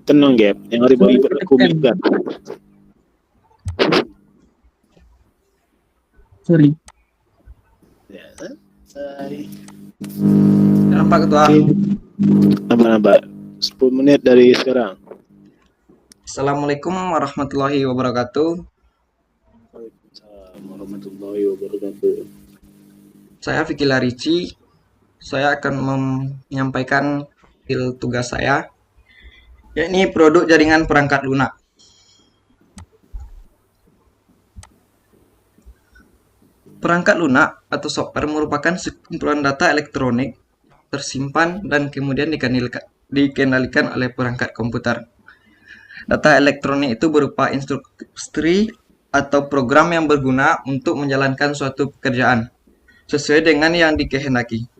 Tenang, Gap. Yang ribet-ribet aku minggat. Sorry. Ya, selesai. Nampak Ketua. Oke. Nambah-nambah. 10 menit dari sekarang. Assalamualaikum warahmatullahi wabarakatuh. Waalaikumsalam warahmatullahi wabarakatuh. Saya Vicky Larici. Saya akan menyampaikan tugas saya, yakni produk jaringan perangkat lunak. Perangkat lunak atau software merupakan sekumpulan data elektronik tersimpan dan kemudian dikendalikan oleh perangkat komputer. Data elektronik itu berupa instruksi atau program yang berguna untuk menjalankan suatu pekerjaan sesuai dengan yang dikehendaki.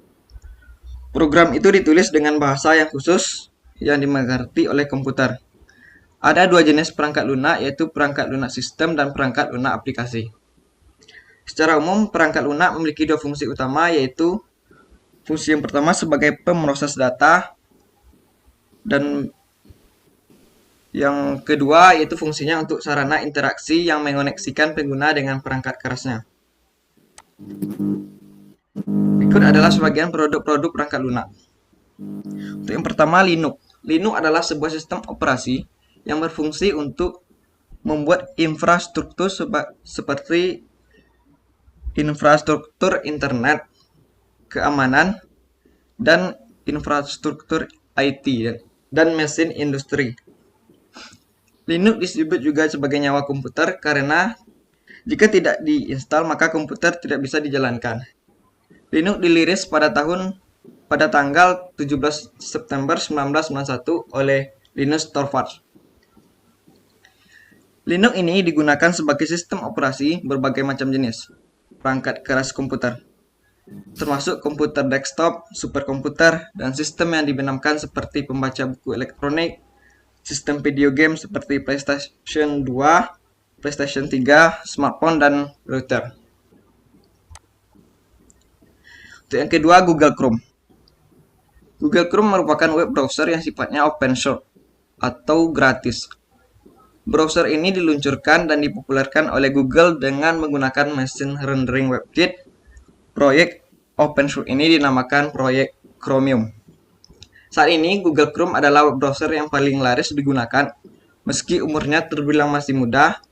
Program itu ditulis dengan bahasa yang khusus yang dimengerti oleh komputer. Ada dua jenis perangkat lunak, yaitu perangkat lunak sistem dan perangkat lunak aplikasi. Secara umum, perangkat lunak memiliki dua fungsi utama, yaitu fungsi yang pertama sebagai pemroses data dan yang kedua yaitu fungsinya untuk sarana interaksi yang mengoneksikan pengguna dengan perangkat kerasnya. Berikut adalah sebagian produk-produk perangkat lunak. Untuk yang pertama, Linux. Linux adalah sebuah sistem operasi yang berfungsi untuk membuat infrastruktur seperti infrastruktur internet, keamanan, dan infrastruktur IT dan mesin industri. Linux disebut juga sebagai nyawa komputer karena jika tidak diinstal maka komputer tidak bisa dijalankan. Linux dirilis pada tanggal 17 September 1991 oleh Linus Torvalds. Linux ini digunakan sebagai sistem operasi berbagai macam jenis perangkat keras komputer, termasuk komputer desktop, superkomputer, dan sistem yang dibenamkan seperti pembaca buku elektronik, sistem video game seperti PlayStation 2, PlayStation 3, smartphone, dan router. Untuk yang kedua, Google Chrome. Google Chrome merupakan web browser yang sifatnya open source atau gratis. Browser ini diluncurkan dan dipopulerkan oleh Google dengan menggunakan mesin rendering WebKit. Proyek open source ini dinamakan proyek Chromium. Saat ini, Google Chrome adalah web browser yang paling laris digunakan. Meski umurnya terbilang masih muda,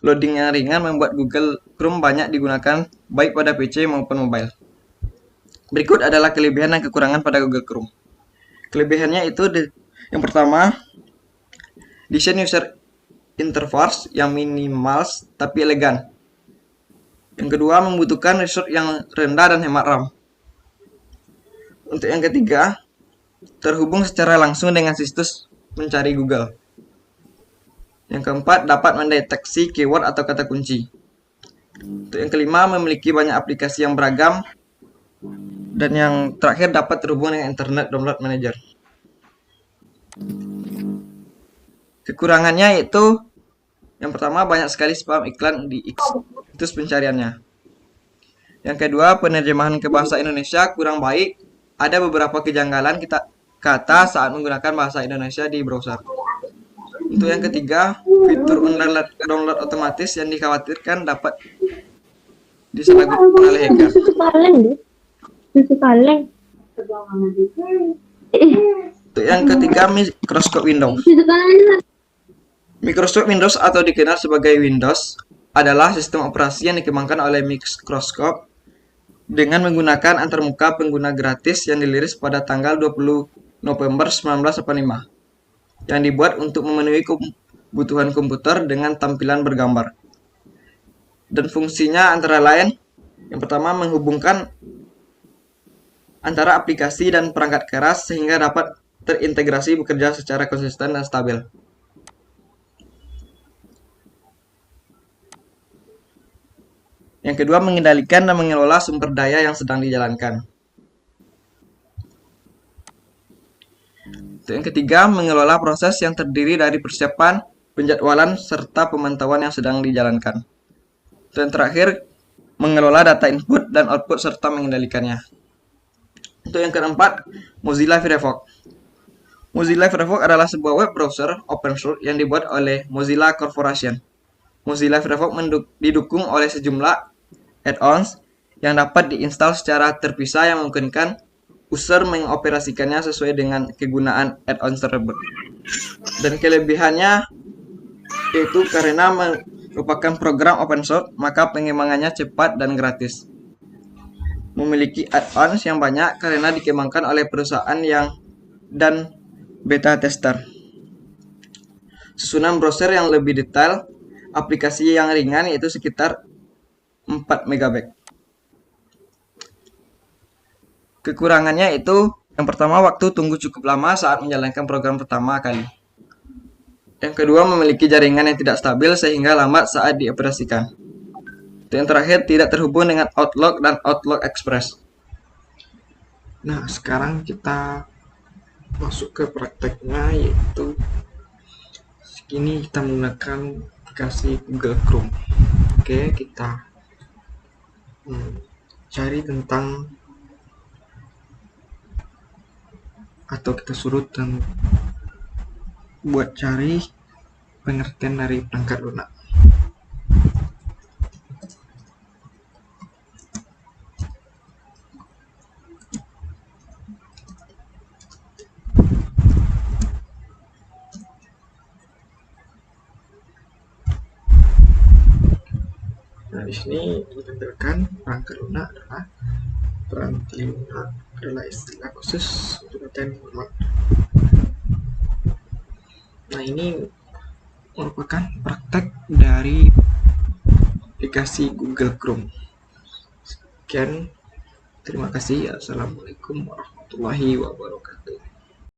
loading yang ringan membuat Google Chrome banyak digunakan baik pada PC maupun mobile. Berikut adalah kelebihan dan kekurangan pada Google Chrome. Kelebihannya itu yang pertama, desain user interface yang minimal tapi elegan. Yang kedua, membutuhkan resource yang rendah dan hemat RAM. Untuk yang ketiga, terhubung secara langsung dengan situs mencari Google. Yang keempat, dapat mendeteksi keyword atau kata kunci. Untuk yang kelima, memiliki banyak aplikasi yang beragam. Dan yang terakhir, dapat terhubung dengan Internet Download Manager. Kekurangannya yaitu yang pertama, banyak sekali spam iklan di situs pencariannya. Yang kedua, penerjemahan ke bahasa Indonesia kurang baik. Ada beberapa kejanggalan kata saat menggunakan bahasa Indonesia di browser. Untuk yang ketiga, fitur download otomatis yang dikhawatirkan dapat disalahgunakan oleh hacker. Untuk yang ketiga, Microsoft Windows. Microsoft Windows atau dikenal sebagai Windows adalah sistem operasi yang dikembangkan oleh Microsoft dengan menggunakan antarmuka pengguna gratis yang dirilis pada tanggal 20 November 1985 yang dibuat untuk memenuhi kebutuhan komputer dengan tampilan bergambar. Dan fungsinya antara lain, yang pertama, menghubungkan antara aplikasi dan perangkat keras sehingga dapat terintegrasi bekerja secara konsisten dan stabil. Yang kedua, mengendalikan dan mengelola sumber daya yang sedang dijalankan. Yang ketiga, mengelola proses yang terdiri dari persiapan, penjadwalan, serta pemantauan yang sedang dijalankan. Dan terakhir, mengelola data input dan output serta mengendalikannya. Untuk yang keempat, Mozilla Firefox. Mozilla Firefox adalah sebuah web browser open source yang dibuat oleh Mozilla Corporation. Mozilla Firefox didukung oleh sejumlah add-ons yang dapat diinstal secara terpisah yang memungkinkan user mengoperasikannya sesuai dengan kegunaan add-ons tersebut. Dan kelebihannya yaitu karena merupakan program open source, maka pengembangannya cepat dan gratis. Memiliki add-ons yang banyak karena dikembangkan oleh perusahaan dan beta tester. Susunan browser yang lebih detail, aplikasi yang ringan yaitu sekitar 4 MB. Kekurangannya itu yang pertama, waktu tunggu cukup lama saat menjalankan program pertama kali. Yang kedua, memiliki jaringan yang tidak stabil sehingga lambat saat dioperasikan. Dan yang terakhir, tidak terhubung dengan Outlook dan Outlook Express. Nah, sekarang kita masuk ke prakteknya, yaitu ini kita menggunakan aplikasi Google Chrome. Oke, kita cari tentang, atau kita suruh buat cari pengertian dari perangkat lunak. Nah, di sini ditampilkan perangkat lunak adalah istilah khusus untuk data informat. Nah, ini merupakan praktek dari aplikasi Google Chrome. Sekian, terima kasih. Assalamualaikum warahmatullahi wabarakatuh.